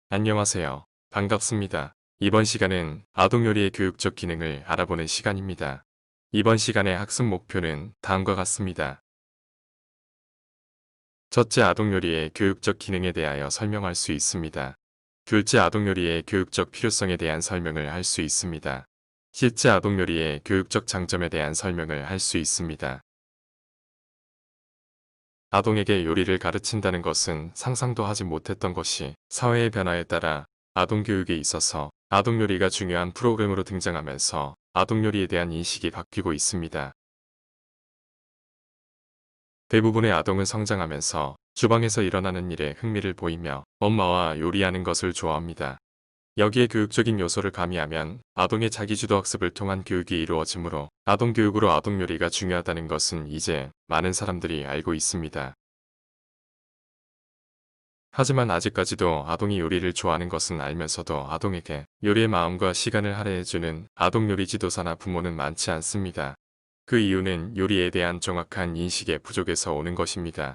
안녕하세요. 반갑습니다. 이번 시간은 아동요리의 교육적 기능을 알아보는 시간입니다. 이번 시간의 학습 목표는 다음과 같습니다. 첫째, 아동요리의 교육적 기능에 대하여 설명할 수 있습니다. 둘째, 아동요리의 교육적 필요성에 대한 설명을 할 수 있습니다. 셋째, 아동요리의 교육적 장점에 대한 설명을 할 수 있습니다. 아동에게 요리를 가르친다는 것은 상상도 하지 못했던 것이 사회의 변화에 따라 아동교육에 있어서 아동요리가 중요한 프로그램으로 등장하면서 아동요리에 대한 인식이 바뀌고 있습니다. 대부분의 아동은 성장하면서 주방에서 일어나는 일에 흥미를 보이며 엄마와 요리하는 것을 좋아합니다. 여기에 교육적인 요소를 가미하면 아동의 자기주도 학습을 통한 교육이 이루어지므로 아동교육으로 아동요리가 중요하다는 것은 이제 많은 사람들이 알고 있습니다. 하지만 아직까지도 아동이 요리를 좋아하는 것은 알면서도 아동에게 요리의 마음과 시간을 할애해주는 아동요리 지도사나 부모는 많지 않습니다. 그 이유는 요리에 대한 정확한 인식의 부족에서 오는 것입니다.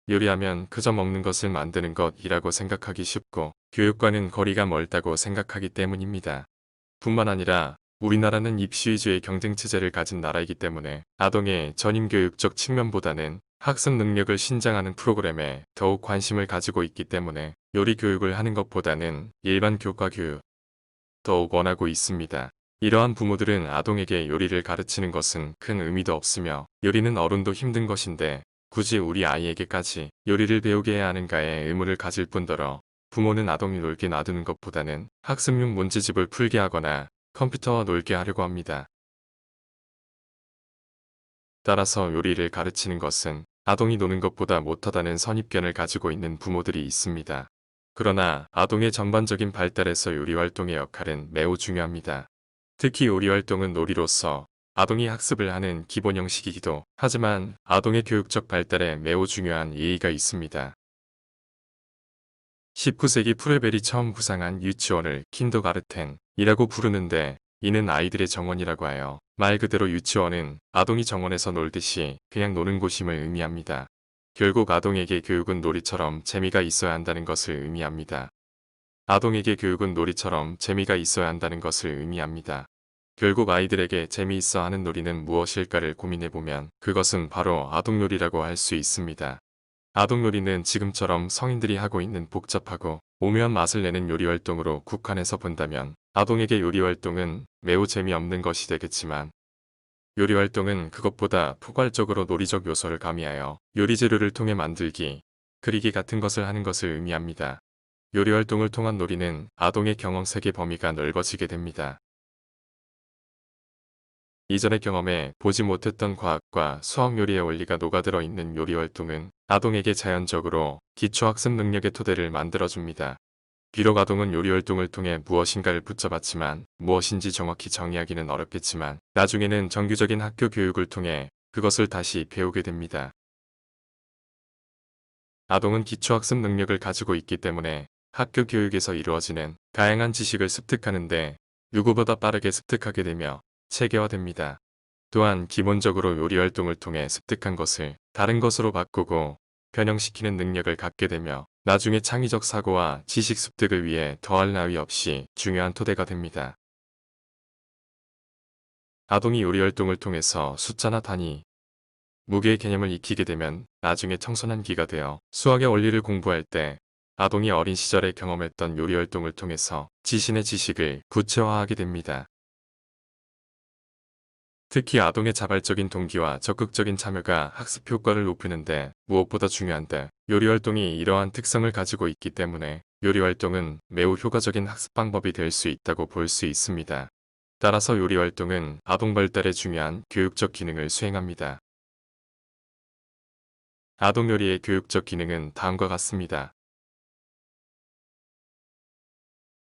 요리하면 그저 먹는 것을 만드는 것이라고 생각하기 쉽고 교육과는 거리가 멀다고 생각하기 때문입니다. 뿐만 아니라 우리나라는 입시 위주의 경쟁 체제를 가진 나라이기 때문에 아동의 전임교육적 측면보다는 학습 능력을 신장하는 프로그램에 더욱 관심을 가지고 있기 때문에 요리 교육을 하는 것보다는 일반 교과 교육 더욱 원하고 있습니다. 이러한 부모들은 아동에게 요리를 가르치는 것은 큰 의미도 없으며 요리는 어른도 힘든 것인데 굳이 우리 아이에게까지 요리를 배우게 해야 하는가에 의문을 가질 뿐더러 부모는 아동이 놀게 놔두는 것보다는 학습용 문제집을 풀게 하거나 컴퓨터와 놀게 하려고 합니다. 따라서 요리를 가르치는 것은 아동이 노는 것보다 못하다는 선입견을 가지고 있는 부모들이 있습니다. 그러나 아동의 전반적인 발달에서 요리 활동의 역할은 매우 중요합니다. 특히 요리 활동은 놀이로서 아동이 학습을 하는 기본 형식이기도 하지만 아동의 교육적 발달에 매우 중요한 예의가 있습니다. 19세기 프레벨이 처음 구상한 유치원을 킨더가르텐이라고 부르는데 이는 아이들의 정원이라고 하여 말 그대로 유치원은 아동이 정원에서 놀듯이 그냥 노는 곳임을 의미합니다. 결국 아동에게 교육은 놀이처럼 재미가 있어야 한다는 것을 의미합니다. 아동에게 교육은 놀이처럼 재미가 있어야 한다는 것을 의미합니다. 결국 아이들에게 재미있어 하는 놀이는 무엇일까를 고민해보면 그것은 바로 아동놀이라고 할 수 있습니다. 아동요리는 지금처럼 성인들이 하고 있는 복잡하고 오묘한 맛을 내는 요리 활동으로 국한해서 본다면 아동에게 요리 활동은 매우 재미없는 것이 되겠지만 요리 활동은 그것보다 포괄적으로 놀이적 요소를 가미하여 요리 재료를 통해 만들기, 그리기 같은 것을 하는 것을 의미합니다. 요리 활동을 통한 놀이는 아동의 경험 세계 범위가 넓어지게 됩니다. 이전의 경험에 보지 못했던 과학과 수학 요리의 원리가 녹아들어 있는 요리 활동은 아동에게 자연적으로 기초학습 능력의 토대를 만들어줍니다. 비록 아동은 요리 활동을 통해 무엇인가를 붙잡았지만 무엇인지 정확히 정의하기는 어렵겠지만 나중에는 정규적인 학교 교육을 통해 그것을 다시 배우게 됩니다. 아동은 기초학습 능력을 가지고 있기 때문에 학교 교육에서 이루어지는 다양한 지식을 습득하는데 누구보다 빠르게 습득하게 되며 체계화됩니다. 또한 기본적으로 요리 활동을 통해 습득한 것을 다른 것으로 바꾸고 변형시키는 능력을 갖게 되며 나중에 창의적 사고와 지식 습득을 위해 더할 나위 없이 중요한 토대가 됩니다. 아동이 요리 활동을 통해서 숫자나 단위, 무게의 개념을 익히게 되면 나중에 청소년기가 되어 수학의 원리를 공부할 때 아동이 어린 시절에 경험했던 요리 활동을 통해서 지신의 지식을 구체화하게 됩니다. 특히 아동의 자발적인 동기와 적극적인 참여가 학습 효과를 높이는데 무엇보다 중요한데 요리 활동이 이러한 특성을 가지고 있기 때문에 요리 활동은 매우 효과적인 학습 방법이 될 수 있다고 볼 수 있습니다. 따라서 요리 활동은 아동 발달에 중요한 교육적 기능을 수행합니다. 아동 요리의 교육적 기능은 다음과 같습니다.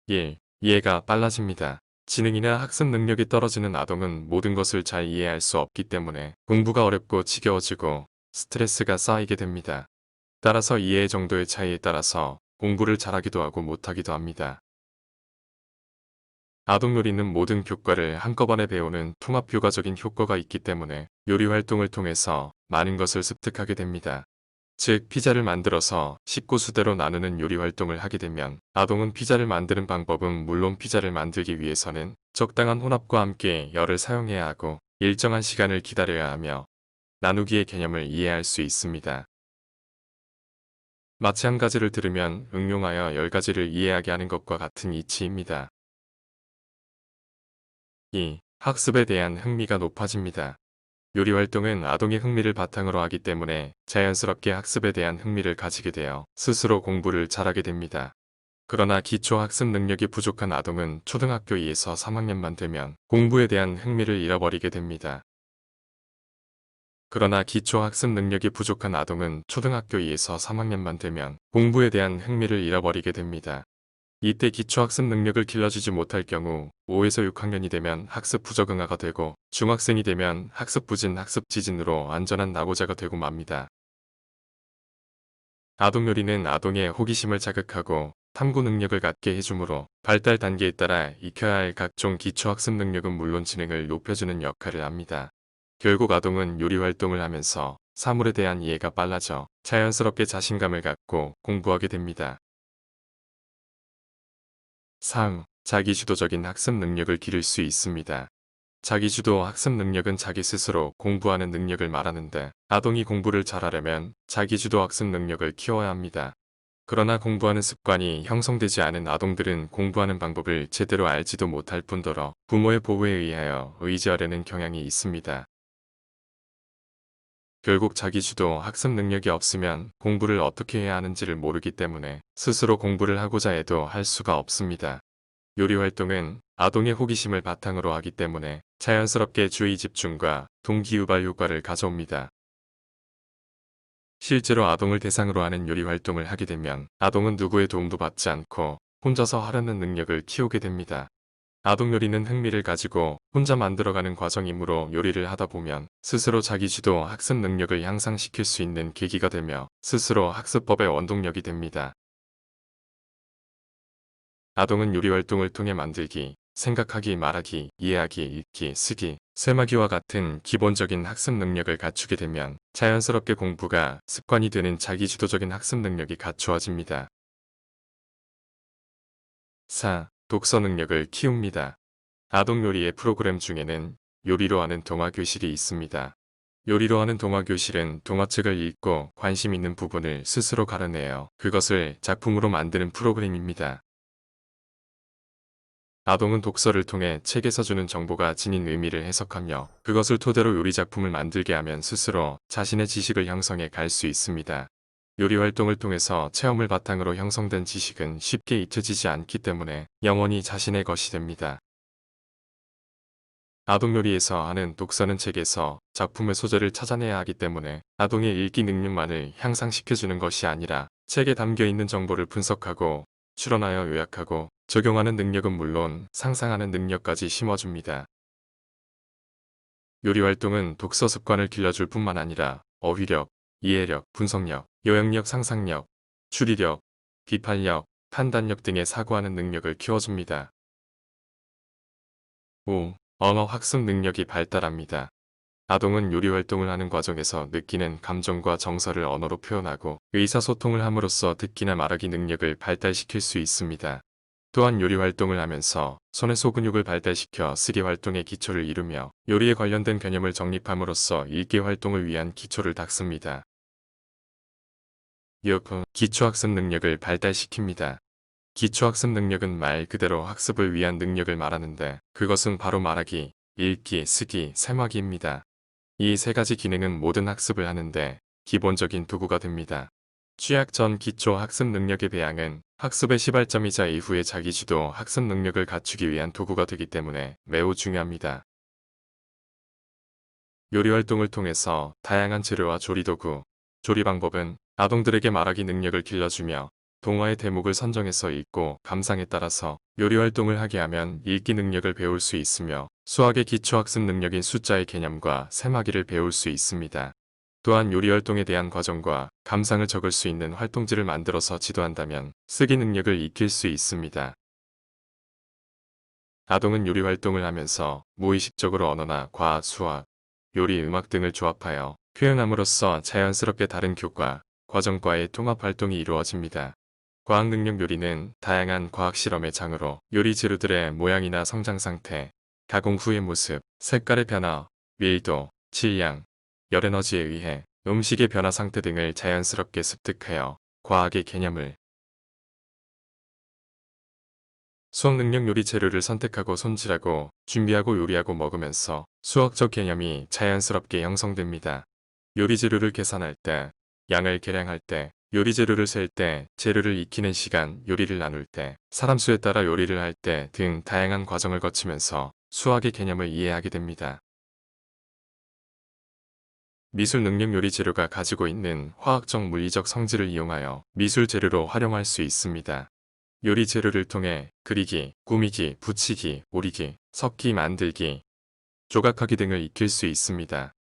1. 이해가 빨라집니다. 지능이나 학습 능력이 떨어지는 아동은 모든 것을 잘 이해할 수 없기 때문에 공부가 어렵고 지겨워지고 스트레스가 쌓이게 됩니다. 따라서 이해 정도의 차이에 따라서 공부를 잘하기도 하고 못하기도 합니다. 아동 요리는 모든 교과를 한꺼번에 배우는 통합 교과적인 효과가 있기 때문에 요리 활동을 통해서 많은 것을 습득하게 됩니다. 즉 피자를 만들어서 식구 수대로 나누는 요리 활동을 하게 되면 아동은 피자를 만드는 방법은 물론 피자를 만들기 위해서는 적당한 혼합과 함께 열을 사용해야 하고 일정한 시간을 기다려야 하며 나누기의 개념을 이해할 수 있습니다. 마치 한 가지를 들으면 응용하여 10가지를 이해하게 하는 것과 같은 이치입니다. 2. 학습에 대한 흥미가 높아집니다. 요리 활동은 아동의 흥미를 바탕으로 하기 때문에 자연스럽게 학습에 대한 흥미를 가지게 되어 스스로 공부를 잘하게 됩니다. 그러나 기초 학습 능력이 부족한 아동은 초등학교 2에서 3학년만 되면 공부에 대한 흥미를 잃어버리게 됩니다. 그러나 기초 학습 능력이 부족한 아동은 초등학교 2에서 3학년만 되면 공부에 대한 흥미를 잃어버리게 됩니다. 이때 기초학습 능력을 길러주지 못할 경우 5에서 6학년이 되면 학습 부적응아가 되고 중학생이 되면 학습 부진, 학습 지진으로 완전한 낙오자가 되고 맙니다. 아동 요리는 아동의 호기심을 자극하고 탐구 능력을 갖게 해주므로 발달 단계에 따라 익혀야 할 각종 기초학습 능력은 물론 지능을 높여주는 역할을 합니다. 결국 아동은 요리 활동을 하면서 사물에 대한 이해가 빨라져 자연스럽게 자신감을 갖고 공부하게 됩니다. 3. 자기주도적인 학습 능력을 기를 수 있습니다. 자기주도 학습 능력은 자기 스스로 공부하는 능력을 말하는데 아동이 공부를 잘하려면 자기주도 학습 능력을 키워야 합니다. 그러나 공부하는 습관이 형성되지 않은 아동들은 공부하는 방법을 제대로 알지도 못할 뿐더러 부모의 보호에 의하여 의지하려는 경향이 있습니다. 결국 자기주도 학습 능력이 없으면 공부를 어떻게 해야 하는지를 모르기 때문에 스스로 공부를 하고자 해도 할 수가 없습니다. 요리 활동은 아동의 호기심을 바탕으로 하기 때문에 자연스럽게 주의 집중과 동기유발 효과를 가져옵니다. 실제로 아동을 대상으로 하는 요리 활동을 하게 되면 아동은 누구의 도움도 받지 않고 혼자서 하려는 능력을 키우게 됩니다. 아동 요리는 흥미를 가지고 혼자 만들어가는 과정이므로 요리를 하다 보면 스스로 자기주도 학습 능력을 향상시킬 수 있는 계기가 되며 스스로 학습법의 원동력이 됩니다. 아동은 요리 활동을 통해 만들기, 생각하기, 말하기, 이해하기, 읽기, 쓰기, 셈하기와 같은 기본적인 학습 능력을 갖추게 되면 자연스럽게 공부가 습관이 되는 자기주도적인 학습 능력이 갖추어집니다. 4. 독서 능력을 키웁니다. 아동 요리의 프로그램 중에는 요리로 하는 동화 교실이 있습니다. 요리로 하는 동화 교실은 동화책을 읽고 관심 있는 부분을 스스로 가려내어 그것을 작품으로 만드는 프로그램입니다. 아동은 독서를 통해 책에서 주는 정보가 지닌 의미를 해석하며 그것을 토대로 요리 작품을 만들게 하면 스스로 자신의 지식을 형성해 갈 수 있습니다. 요리 활동을 통해서 체험을 바탕으로 형성된 지식은 쉽게 잊혀지지 않기 때문에 영원히 자신의 것이 됩니다. 아동 요리에서 하는 독서는 책에서 작품의 소재를 찾아내야 하기 때문에 아동의 읽기 능력만을 향상시켜주는 것이 아니라 책에 담겨있는 정보를 분석하고 추론하여 요약하고 적용하는 능력은 물론 상상하는 능력까지 심어줍니다. 요리 활동은 독서 습관을 길러줄 뿐만 아니라 어휘력, 이해력, 분석력, 요약력, 상상력, 추리력, 비판력, 판단력 등의 사고하는 능력을 키워줍니다. 5. 언어 학습 능력이 발달합니다. 아동은 요리 활동을 하는 과정에서 느끼는 감정과 정서를 언어로 표현하고 의사소통을 함으로써 듣기나 말하기 능력을 발달시킬 수 있습니다. 또한 요리 활동을 하면서 손의 소근육을 발달시켜 쓰기 활동의 기초를 이루며 요리에 관련된 개념을 정립함으로써 읽기 활동을 위한 기초를 닦습니다. 6. 기초학습 능력을 발달시킵니다. 기초학습 능력은 말 그대로 학습을 위한 능력을 말하는데 그것은 바로 말하기, 읽기, 쓰기, 셈하기입니다. 이 세 가지 기능은 모든 학습을 하는데 기본적인 도구가 됩니다. 취약 전 기초 학습 능력의 배양은 학습의 시발점이자 이후의 자기주도 학습 능력을 갖추기 위한 도구가 되기 때문에 매우 중요합니다. 요리 활동을 통해서 다양한 재료와 조리도구, 조리 방법은 아동들에게 말하기 능력을 길러주며 동화의 대목을 선정해서 읽고 감상에 따라서 요리 활동을 하게 하면 읽기 능력을 배울 수 있으며 수학의 기초학습 능력인 숫자의 개념과 셈하기를 배울 수 있습니다. 또한 요리 활동에 대한 과정과 감상을 적을 수 있는 활동지를 만들어서 지도한다면 쓰기 능력을 익힐 수 있습니다. 아동은 요리 활동을 하면서 무의식적으로 언어나 과학, 수학, 요리, 음악 등을 조합하여 표현함으로써 자연스럽게 다른 교과, 과정과의 통합 활동이 이루어집니다. 과학능력 요리는 다양한 과학 실험의 장으로 요리 재료들의 모양이나 성장 상태, 가공 후의 모습, 색깔의 변화, 밀도, 질량, 열 에너지에 의해 음식의 변화 상태 등을 자연스럽게 습득하여 과학의 개념을 수학 능력 요리 재료를 선택하고 손질하고 준비하고 요리하고 먹으면서 수학적 개념이 자연스럽게 형성됩니다. 요리 재료를 계산할 때, 양을 계량할 때, 요리 재료를 셀 때, 재료를 익히는 시간, 요리를 나눌 때, 사람 수에 따라 요리를 할 때 등 다양한 과정을 거치면서 수학의 개념을 이해하게 됩니다. 미술 능력 요리 재료가 가지고 있는 화학적 물리적 성질을 이용하여 미술 재료로 활용할 수 있습니다. 요리 재료를 통해 그리기, 꾸미기, 붙이기, 오리기, 섞기, 만들기, 조각하기 등을 익힐 수 있습니다.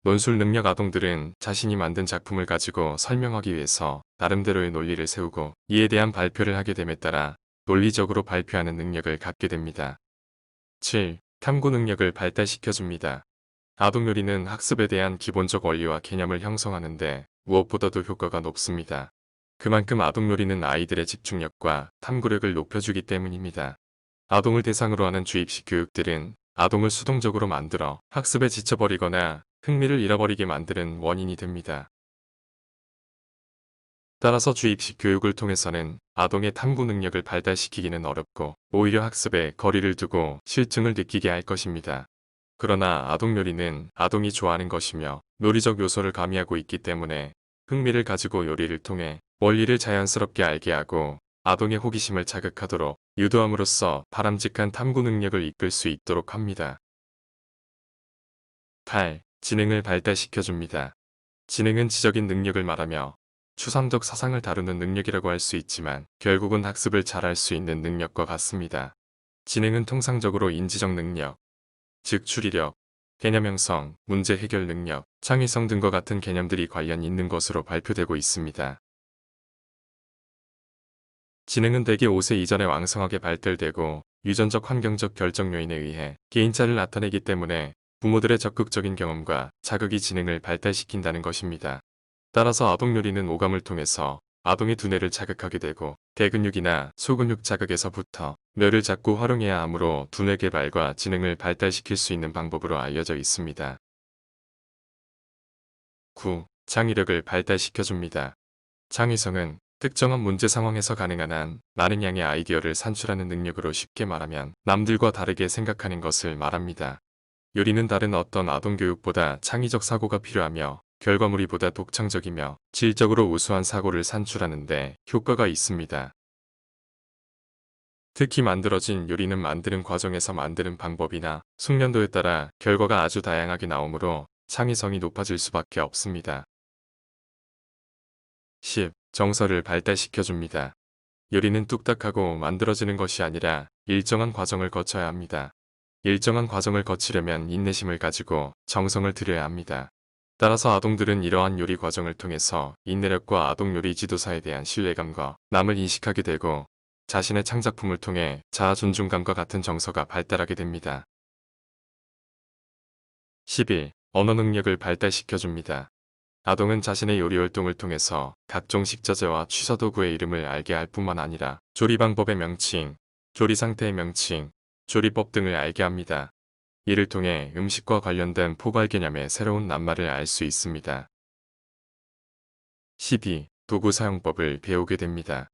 논술 능력 아동들은 자신이 만든 작품을 가지고 설명하기 위해서 나름대로의 논리를 세우고 이에 대한 발표를 하게 됨에 따라 논리적으로 발표하는 능력을 갖게 됩니다. 7. 탐구 능력을 발달시켜줍니다. 아동 요리는 학습에 대한 기본적 원리와 개념을 형성하는데 무엇보다도 효과가 높습니다. 그만큼 아동 요리는 아이들의 집중력과 탐구력을 높여주기 때문입니다. 아동을 대상으로 하는 주입식 교육들은 아동을 수동적으로 만들어 학습에 지쳐버리거나 흥미를 잃어버리게 만드는 원인이 됩니다. 따라서 주입식 교육을 통해서는 아동의 탐구 능력을 발달시키기는 어렵고 오히려 학습에 거리를 두고 실증을 느끼게 할 것입니다. 그러나 아동 요리는 아동이 좋아하는 것이며 놀이적 요소를 가미하고 있기 때문에 흥미를 가지고 요리를 통해 원리를 자연스럽게 알게 하고 아동의 호기심을 자극하도록 유도함으로써 바람직한 탐구 능력을 이끌 수 있도록 합니다. 8. 지능을 발달시켜줍니다. 지능은 지적인 능력을 말하며 추상적 사상을 다루는 능력이라고 할 수 있지만 결국은 학습을 잘할 수 있는 능력과 같습니다. 지능은 통상적으로 인지적 능력, 즉 추리력, 개념 형성, 문제 해결 능력, 창의성 등과 같은 개념들이 관련 있는 것으로 발표되고 있습니다. 지능은 대개 5세 이전에 왕성하게 발달되고 유전적 환경적 결정 요인에 의해 개인차를 나타내기 때문에 부모들의 적극적인 경험과 자극이 지능을 발달시킨다는 것입니다. 따라서 아동 요리는 오감을 통해서 아동의 두뇌를 자극하게 되고 대근육이나 소근육 자극에서부터 뇌를 자꾸 활용해야 하므로 두뇌 개발과 지능을 발달시킬 수 있는 방법으로 알려져 있습니다. 9. 창의력을 발달시켜줍니다. 창의성은 특정한 문제 상황에서 가능한 한 많은 양의 아이디어를 산출하는 능력으로 쉽게 말하면 남들과 다르게 생각하는 것을 말합니다. 요리는 다른 어떤 아동교육보다 창의적 사고가 필요하며 결과물이 보다 독창적이며 질적으로 우수한 사고를 산출하는 데 효과가 있습니다. 특히 만들어진 요리는 만드는 과정에서 만드는 방법이나 숙련도에 따라 결과가 아주 다양하게 나오므로 창의성이 높아질 수밖에 없습니다. 10. 정서를 발달시켜줍니다. 요리는 뚝딱하고 만들어지는 것이 아니라 일정한 과정을 거쳐야 합니다. 일정한 과정을 거치려면 인내심을 가지고 정성을 들여야 합니다. 따라서 아동들은 이러한 요리 과정을 통해서 인내력과 아동 요리 지도사에 대한 신뢰감과 남을 인식하게 되고 자신의 창작품을 통해 자아 존중감과 같은 정서가 발달하게 됩니다. 11. 언어 능력을 발달시켜줍니다. 아동은 자신의 요리 활동을 통해서 각종 식자재와 취사도구의 이름을 알게 할 뿐만 아니라 조리 방법의 명칭, 조리 상태의 명칭, 조리법 등을 알게 합니다. 이를 통해 음식과 관련된 포괄 개념의 새로운 낱말을 알 수 있습니다. 12. 도구 사용법을 배우게 됩니다.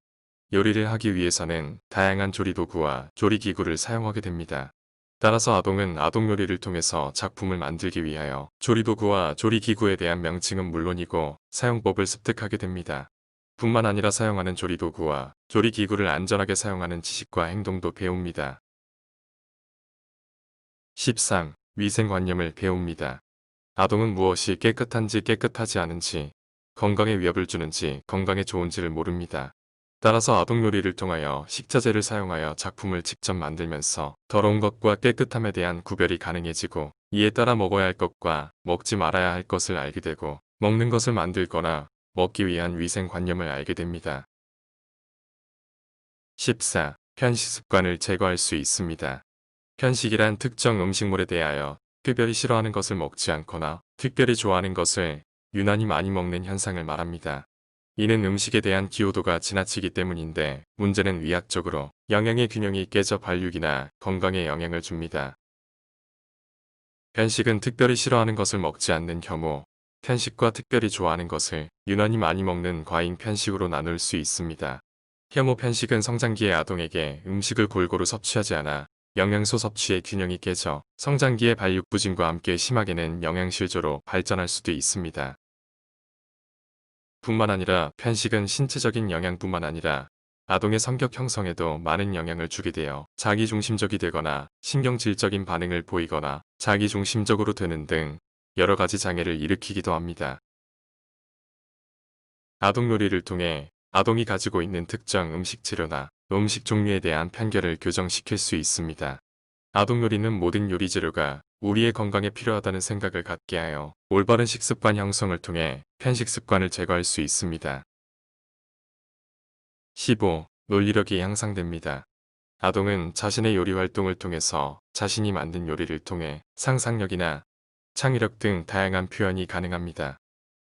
요리를 하기 위해서는 다양한 조리도구와 조리기구를 사용하게 됩니다. 따라서 아동은 아동 요리를 통해서 작품을 만들기 위하여 조리도구와 조리기구에 대한 명칭은 물론이고 사용법을 습득하게 됩니다. 뿐만 아니라 사용하는 조리도구와 조리기구를 안전하게 사용하는 지식과 행동도 배웁니다. 13. 위생관념을 배웁니다. 아동은 무엇이 깨끗한지 깨끗하지 않은지, 건강에 위협을 주는지 건강에 좋은지를 모릅니다. 따라서 아동 요리를 통하여 식자재를 사용하여 작품을 직접 만들면서 더러운 것과 깨끗함에 대한 구별이 가능해지고 이에 따라 먹어야 할 것과 먹지 말아야 할 것을 알게 되고 먹는 것을 만들거나 먹기 위한 위생관념을 알게 됩니다. 14. 편식 습관을 제거할 수 있습니다. 편식이란 특정 음식물에 대하여 특별히 싫어하는 것을 먹지 않거나 특별히 좋아하는 것을 유난히 많이 먹는 현상을 말합니다. 이는 음식에 대한 기호도가 지나치기 때문인데 문제는 의학적으로 영양의 균형이 깨져 발육이나 건강에 영향을 줍니다. 편식은 특별히 싫어하는 것을 먹지 않는 혐오, 편식과 특별히 좋아하는 것을 유난히 많이 먹는 과잉 편식으로 나눌 수 있습니다. 혐오 편식은 성장기의 아동에게 음식을 골고루 섭취하지 않아 영양소 섭취의 균형이 깨져 성장기의 발육 부진과 함께 심하게는 영양실조로 발전할 수도 있습니다. 뿐만 아니라 편식은 신체적인 영향뿐만 아니라 아동의 성격 형성에도 많은 영향을 주게 되어 자기중심적이 되거나 신경질적인 반응을 보이거나 자기중심적으로 되는 등 여러 가지 장애를 일으키기도 합니다. 아동 요리를 통해 아동이 가지고 있는 특정 음식 재료나 음식 종류에 대한 편견을 교정시킬 수 있습니다. 아동 요리는 모든 요리 재료가 우리의 건강에 필요하다는 생각을 갖게 하여 올바른 식습관 형성을 통해 편식 습관을 제거할 수 있습니다. 15. 논리력이 향상됩니다. 아동은 자신의 요리 활동을 통해서 자신이 만든 요리를 통해 상상력이나 창의력 등 다양한 표현이 가능합니다.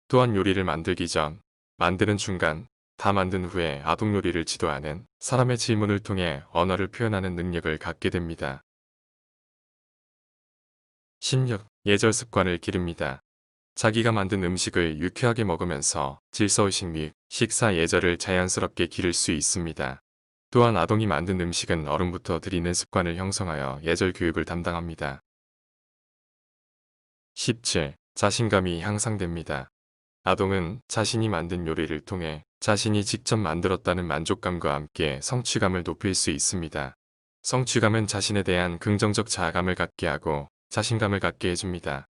또한 요리를 만들기 전, 만드는 중간, 다 만든 후에 아동 요리를 지도하는 사람의 질문을 통해 언어를 표현하는 능력을 갖게 됩니다. 16. 예절 습관을 기릅니다. 자기가 만든 음식을 유쾌하게 먹으면서 질서의식 및 식사 예절을 자연스럽게 기를 수 있습니다. 또한 아동이 만든 음식은 어른부터 드리는 습관을 형성하여 예절 교육을 담당합니다. 17. 자신감이 향상됩니다. 아동은 자신이 만든 요리를 통해 자신이 직접 만들었다는 만족감과 함께 성취감을 높일 수 있습니다. 성취감은 자신에 대한 긍정적 자아감을 갖게 하고 자신감을 갖게 해줍니다.